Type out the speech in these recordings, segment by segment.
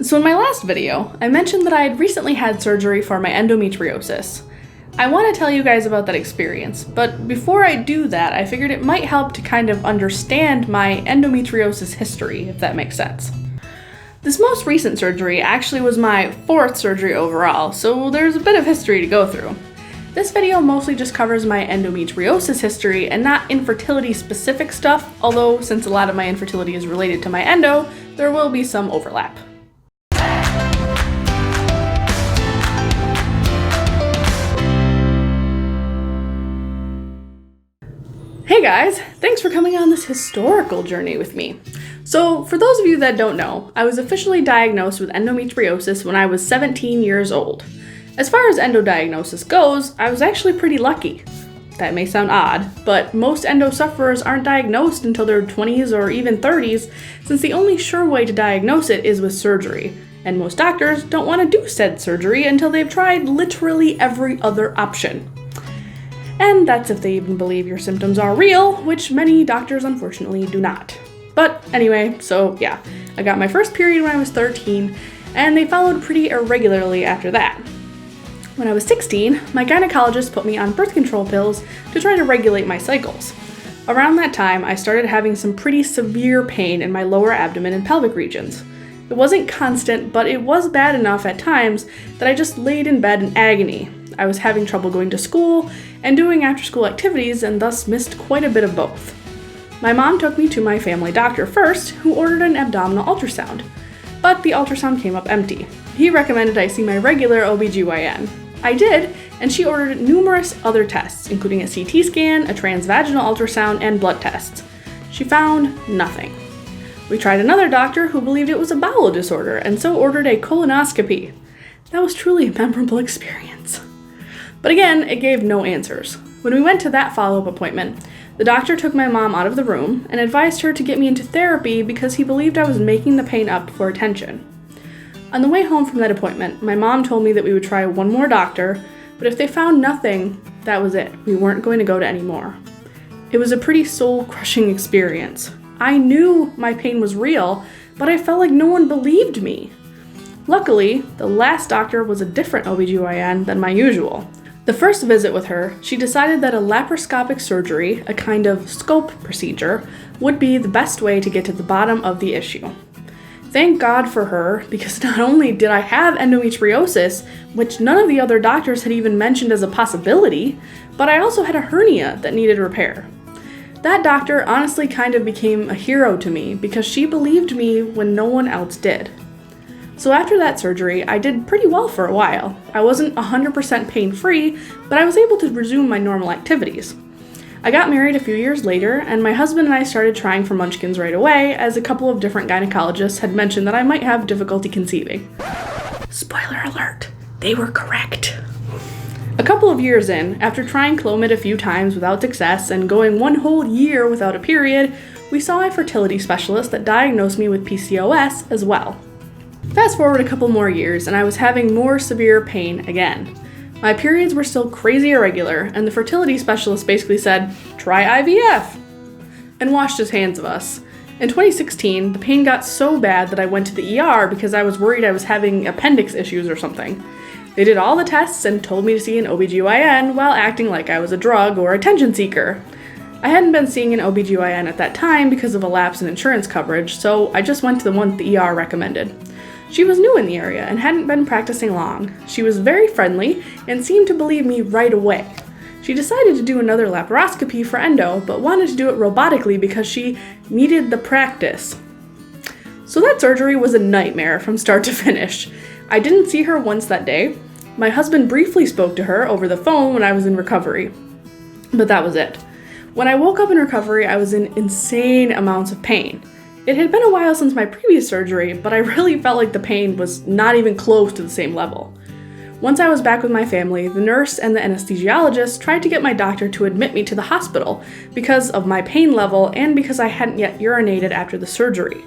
So in my last video, I mentioned that I had recently had surgery for my endometriosis. I want to tell you guys about that experience, but before I do that, I figured it might help to kind of understand my endometriosis history, if that makes sense. This most recent surgery actually was my 4th surgery overall, so there's a bit of history to go through. This video mostly just covers my endometriosis history and not infertility specific stuff, although since a lot of my infertility is related to my endo, there will be some overlap. Hey guys, thanks for coming on this historical journey with me. So for those of you that don't know, I was officially diagnosed with endometriosis when I was 17 years old. As far as endo diagnosis goes, I was actually pretty lucky. That may sound odd, but most endo sufferers aren't diagnosed until their 20s or even 30s, since the only sure way to diagnose it is with surgery, and most doctors don't want to do said surgery until they've tried literally every other option. And that's if they even believe your symptoms are real, which many doctors unfortunately do not. But anyway, so yeah, I got my first period when I was 13, and they followed pretty irregularly after that. When I was 16, my gynecologist put me on birth control pills to try to regulate my cycles. Around that time, I started having some pretty severe pain in my lower abdomen and pelvic regions. It wasn't constant, but it was bad enough at times that I just laid in bed in agony. I was having trouble going to school and doing after-school activities and thus missed quite a bit of both. My mom took me to my family doctor first, who ordered an abdominal ultrasound. But the ultrasound came up empty. He recommended I see my regular OBGYN. I did, and she ordered numerous other tests, including a CT scan, a transvaginal ultrasound, and blood tests. She found nothing. We tried another doctor who believed it was a bowel disorder and so ordered a colonoscopy. That was truly a memorable experience. But again, it gave no answers. When we went to that follow-up appointment, the doctor took my mom out of the room and advised her to get me into therapy because he believed I was making the pain up for attention. On the way home from that appointment, my mom told me that we would try one more doctor, but if they found nothing, that was it. We weren't going to go to any more. It was a pretty soul-crushing experience. I knew my pain was real, but I felt like no one believed me. Luckily, the last doctor was a different OBGYN than my usual. The first visit with her, she decided that a laparoscopic surgery, a kind of scope procedure, would be the best way to get to the bottom of the issue. Thank God for her, because not only did I have endometriosis, which none of the other doctors had even mentioned as a possibility, but I also had a hernia that needed repair. That doctor honestly kind of became a hero to me because she believed me when no one else did. So after that surgery, I did pretty well for a while. I wasn't 100% pain-free, but I was able to resume my normal activities. I got married a few years later, and my husband and I started trying for Munchkins right away, as a couple of different gynecologists had mentioned that I might have difficulty conceiving. Spoiler alert, they were correct. A couple of years in, after trying Clomid a few times without success and going one whole year without a period, we saw a fertility specialist that diagnosed me with PCOS as well. Fast forward a couple more years, and I was having more severe pain again. My periods were still crazy irregular, and the fertility specialist basically said, "Try IVF," and washed his hands of us. In 2016, the pain got so bad that I went to the ER because I was worried I was having appendix issues or something. They did all the tests and told me to see an OBGYN while acting like I was a drug or attention seeker. I hadn't been seeing an OBGYN at that time because of a lapse in insurance coverage, so I just went to the one the ER recommended. She was new in the area and hadn't been practicing long. She was very friendly and seemed to believe me right away. She decided to do another laparoscopy for endo, but wanted to do it robotically because she needed the practice. So that surgery was a nightmare from start to finish. I didn't see her once that day. My husband briefly spoke to her over the phone when I was in recovery, but that was it. When I woke up in recovery, I was in insane amounts of pain. It had been a while since my previous surgery, but I really felt like the pain was not even close to the same level. Once I was back with my family, the nurse and the anesthesiologist tried to get my doctor to admit me to the hospital because of my pain level and because I hadn't yet urinated after the surgery.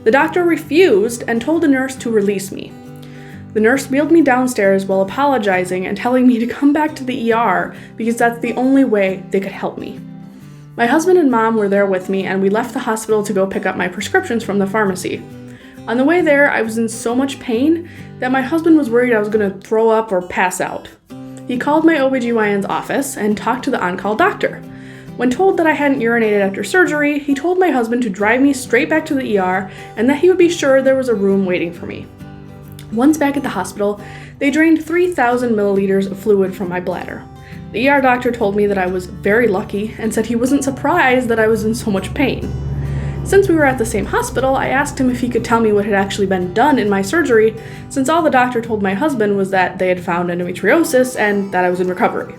The doctor refused and told the nurse to release me. The nurse wheeled me downstairs while apologizing and telling me to come back to the ER because that's the only way they could help me. My husband and mom were there with me, and we left the hospital to go pick up my prescriptions from the pharmacy. On the way there, I was in so much pain that my husband was worried I was going to throw up or pass out. He called my OBGYN's office and talked to the on-call doctor. When told that I hadn't urinated after surgery, he told my husband to drive me straight back to the ER and that he would be sure there was a room waiting for me. Once back at the hospital, they drained 3,000 milliliters of fluid from my bladder. The ER doctor told me that I was very lucky and said he wasn't surprised that I was in so much pain. Since we were at the same hospital, I asked him if he could tell me what had actually been done in my surgery, since all the doctor told my husband was that they had found endometriosis and that I was in recovery.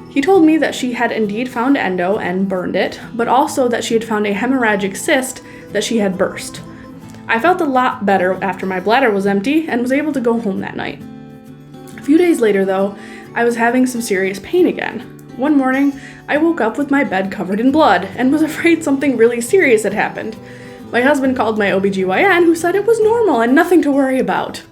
He told me that she had indeed found endo and burned it, but also that she had found a hemorrhagic cyst that she had burst. I felt a lot better after my bladder was empty and was able to go home that night. A few days later, though, I was having some serious pain again. One morning, I woke up with my bed covered in blood and was afraid something really serious had happened. My husband called my OBGYN, who said it was normal and nothing to worry about.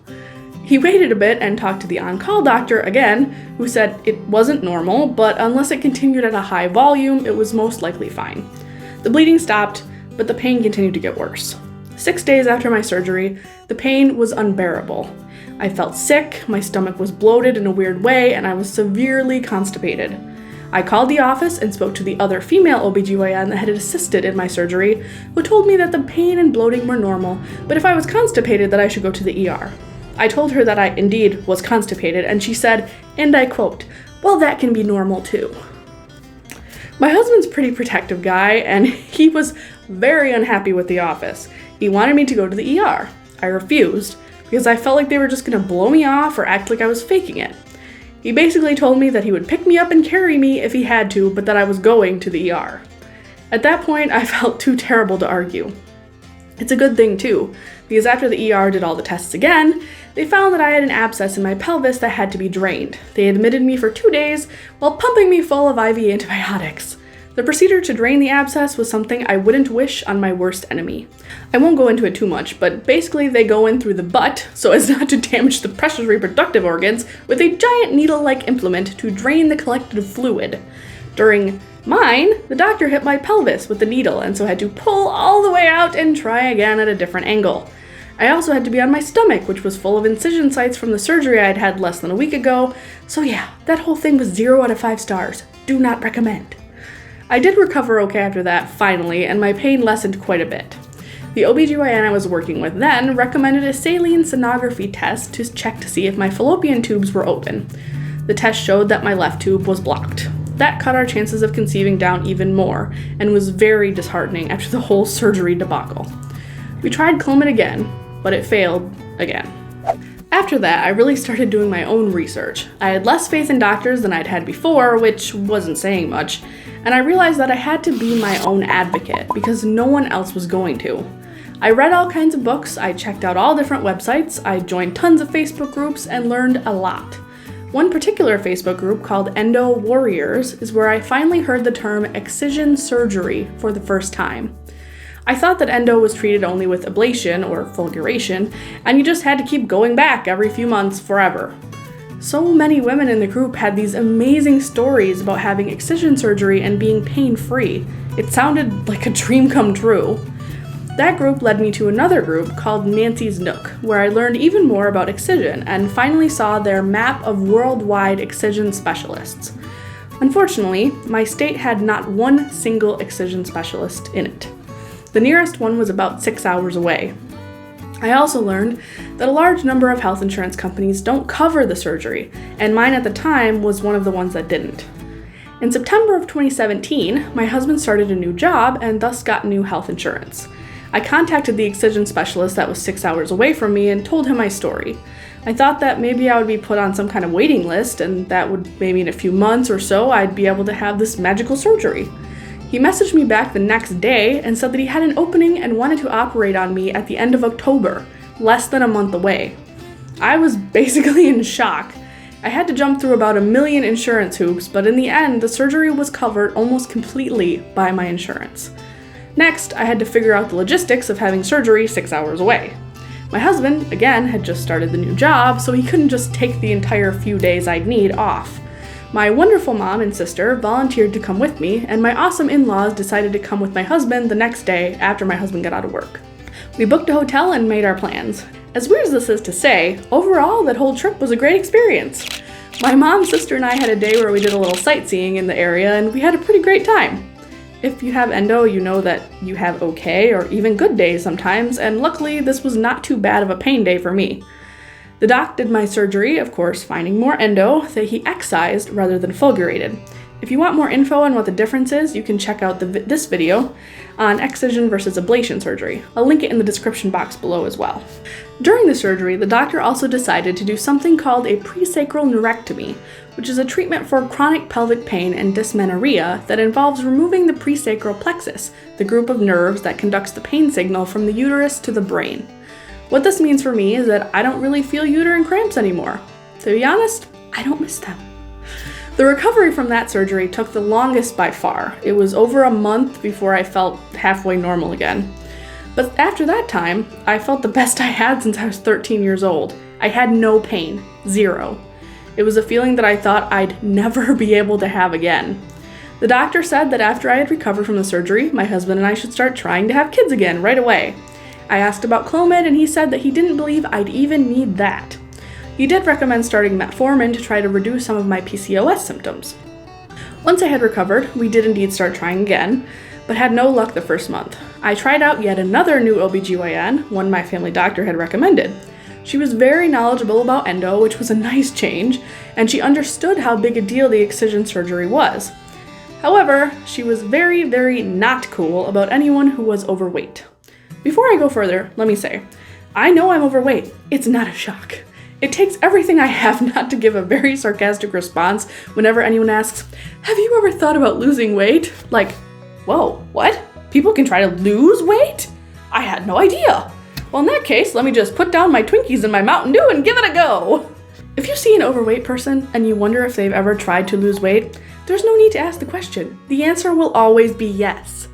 He waited a bit and talked to the on-call doctor again, who said it wasn't normal, but unless it continued at a high volume, it was most likely fine. The bleeding stopped, but the pain continued to get worse. 6 days after my surgery, the pain was unbearable. I felt sick, my stomach was bloated in a weird way, and I was severely constipated. I called the office and spoke to the other female OBGYN that had assisted in my surgery, who told me that the pain and bloating were normal, but if I was constipated that I should go to the ER. I told her that I indeed was constipated, and she said, and I quote, "Well, that can be normal too." My husband's a pretty protective guy, and he was very unhappy with the office. He wanted me to go to the ER. I refused, because I felt like they were just going to blow me off or act like I was faking it. He basically told me that he would pick me up and carry me if he had to, but that I was going to the ER. At that point, I felt too terrible to argue. It's a good thing too, because after the ER did all the tests again, they found that I had an abscess in my pelvis that had to be drained. They admitted me for 2 days while pumping me full of IV antibiotics. The procedure to drain the abscess was something I wouldn't wish on my worst enemy. I won't go into it too much, but basically they go in through the butt so as not to damage the precious reproductive organs with a giant needle-like implement to drain the collected fluid. During mine, the doctor hit my pelvis with the needle and so had to pull all the way out and try again at a different angle. I also had to be on my stomach, which was full of incision sites from the surgery I'd had less than a week ago, so yeah, that whole thing was 0 out of 5 stars. Do not recommend. I did recover okay after that, finally, and my pain lessened quite a bit. The OBGYN I was working with then recommended a saline sonography test to check to see if my fallopian tubes were open. The test showed that my left tube was blocked. That cut our chances of conceiving down even more, and was very disheartening after the whole surgery debacle. We tried Clomid again, but it failed again. After that, I really started doing my own research. I had less faith in doctors than I'd had before, which wasn't saying much, and I realized that I had to be my own advocate because no one else was going to. I read all kinds of books, I checked out all different websites, I joined tons of Facebook groups, and learned a lot. One particular Facebook group called Endo Warriors is where I finally heard the term excision surgery for the first time. I thought that endo was treated only with ablation or fulguration, and you just had to keep going back every few months forever. So many women in the group had these amazing stories about having excision surgery and being pain-free. It sounded like a dream come true. That group led me to another group called Nancy's Nook, where I learned even more about excision and finally saw their map of worldwide excision specialists. Unfortunately, my state had not one single excision specialist in it. The nearest one was about 6 hours away. I also learned that a large number of health insurance companies don't cover the surgery, and mine at the time was one of the ones that didn't. In September of 2017, my husband started a new job and thus got new health insurance. I contacted the excision specialist that was 6 hours away from me and told him my story. I thought that maybe I would be put on some kind of waiting list and that would maybe in a few months or so I'd be able to have this magical surgery. He messaged me back the next day and said that he had an opening and wanted to operate on me at the end of October, less than a month away. I was basically in shock. I had to jump through about 1 million insurance hoops, but in the end, the surgery was covered almost completely by my insurance. Next, I had to figure out the logistics of having surgery 6 hours away. My husband, again, had just started the new job, so he couldn't just take the entire few days I'd need off. My wonderful mom and sister volunteered to come with me, and my awesome in-laws decided to come with my husband the next day after my husband got out of work. We booked a hotel and made our plans. As weird as this is to say, overall that whole trip was a great experience. My mom, sister, and I had a day where we did a little sightseeing in the area and we had a pretty great time. If you have endo, you know that you have okay or even good days sometimes, and luckily this was not too bad of a pain day for me. The doc did my surgery, of course, finding more endo that he excised rather than fulgurated. If you want more info on what the difference is, you can check out this video on excision versus ablation surgery. I'll link it in the description box below as well. During the surgery, the doctor also decided to do something called a presacral neurectomy, which is a treatment for chronic pelvic pain and dysmenorrhea that involves removing the presacral plexus, the group of nerves that conducts the pain signal from the uterus to the brain. What this means for me is that I don't really feel uterine cramps anymore. To be honest, I don't miss them. The recovery from that surgery took the longest by far. It was over a month before I felt halfway normal again. But after that time, I felt the best I had since I was 13 years old. I had no pain, zero. It was a feeling that I thought I'd never be able to have again. The doctor said that after I had recovered from the surgery, my husband and I should start trying to have kids again right away. I asked about Clomid and he said that he didn't believe I'd even need that. He did recommend starting metformin to try to reduce some of my PCOS symptoms. Once I had recovered, we did indeed start trying again, but had no luck the first month. I tried out yet another new OBGYN, one my family doctor had recommended. She was very knowledgeable about endo, which was a nice change, and she understood how big a deal the excision surgery was. However, she was very, very not cool about anyone who was overweight. Before I go further, let me say, I know I'm overweight. It's not a shock. It takes everything I have not to give a very sarcastic response whenever anyone asks, have you ever thought about losing weight? Like, whoa, what? People can try to lose weight? I had no idea. Well, in that case, let me just put down my Twinkies and my Mountain Dew and give it a go. If you see an overweight person and you wonder if they've ever tried to lose weight, there's no need to ask the question. The answer will always be yes.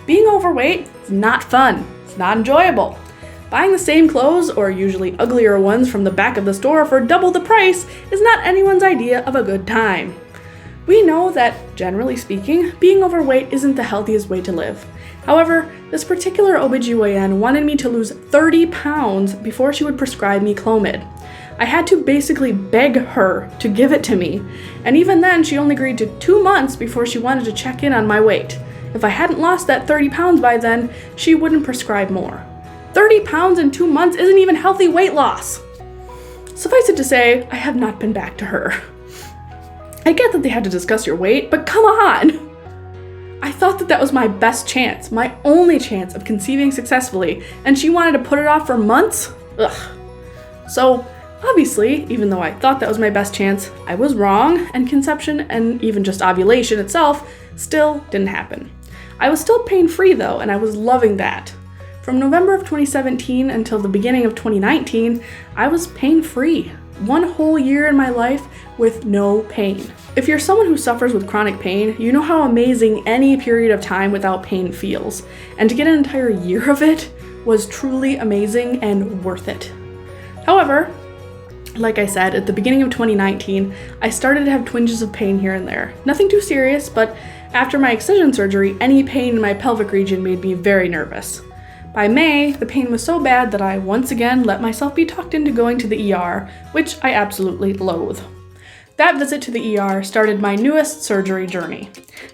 Being overweight is not fun. It's not enjoyable. Buying the same clothes, or usually uglier ones from the back of the store for double the price, is not anyone's idea of a good time. We know that, generally speaking, being overweight isn't the healthiest way to live. However, this particular OBGYN wanted me to lose 30 pounds before she would prescribe me Clomid. I had to basically beg her to give it to me, and even then she only agreed to 2 months before she wanted to check in on my weight. If I hadn't lost that 30 pounds by then, she wouldn't prescribe more. 30 pounds in 2 months isn't even healthy weight loss. Suffice it to say, I have not been back to her. I get that they had to discuss your weight, but come on! I thought that was my best chance, my only chance of conceiving successfully, and she wanted to put it off for months? Ugh. So, obviously, even though I thought that was my best chance, I was wrong, and conception, and even just ovulation itself, still didn't happen. I was still pain-free though, and I was loving that. From November of 2017 until the beginning of 2019, I was pain-free. 1 whole year in my life with no pain. If you're someone who suffers with chronic pain, you know how amazing any period of time without pain feels. And to get an entire year of it was truly amazing and worth it. However, like I said, at the beginning of 2019, I started to have twinges of pain here and there. Nothing too serious, but after my excision surgery, any pain in my pelvic region made me very nervous. By May, the pain was so bad that I once again let myself be talked into going to the ER, which I absolutely loathe. That visit to the ER started my newest surgery journey.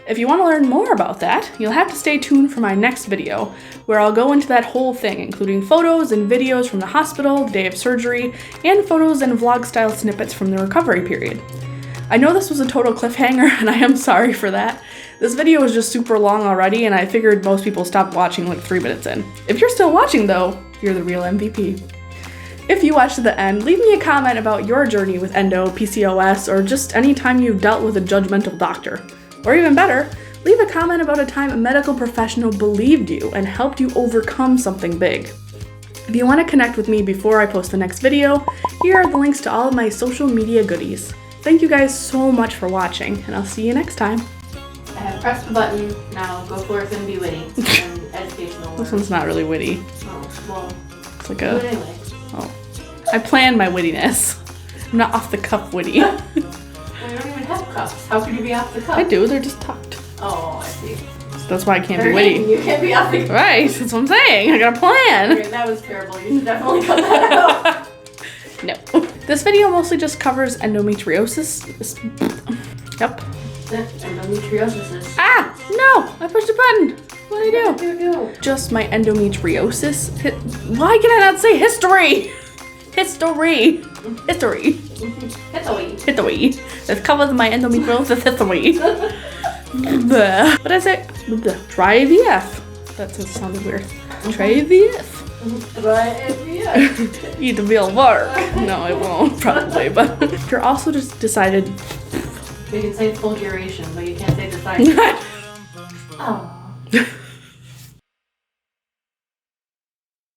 If you want to learn more about that, you'll have to stay tuned for my next video, where I'll go into that whole thing, including photos and videos from the hospital, the day of surgery, and photos and vlog-style snippets from the recovery period. I know this was a total cliffhanger, and I am sorry for that. This video was just super long already, and I figured most people stopped watching like 3 minutes in. If you're still watching though, you're the real MVP. If you watched to the end, leave me a comment about your journey with endo, PCOS, or just any time you've dealt with a judgmental doctor. Or even better, leave a comment about a time a medical professional believed you and helped you overcome something big. If you want to connect with me before I post the next video, here are the links to all of my social media goodies. Thank you guys so much for watching, and I'll see you next time. I have pressed the button. Now go for it and be witty and educational. This one's not really witty. Oh, well. It's like Do it anyway. Oh. I planned my wittiness. I'm not off the cuff witty. Well, you don't even have cuffs. How could you be off the cuff? I do, they're just tucked. Oh, I see. That's why I can't be Or witty. You can't be off the Right, that's what I'm saying. I got a plan. Okay, that was terrible. You should definitely cut that out. No. This video mostly just covers endometriosis. Yep. Endometriosis. Ah! No! I pushed a button. What did I do? do? Just my endometriosis. Why can I not say history? History. History. History. It covers my endometriosis history. But I say try VF. That just sounded weird. Try VF. It will work. No, it won't probably. But you're also just decided. You can say full duration, but you can't say decided. Oh.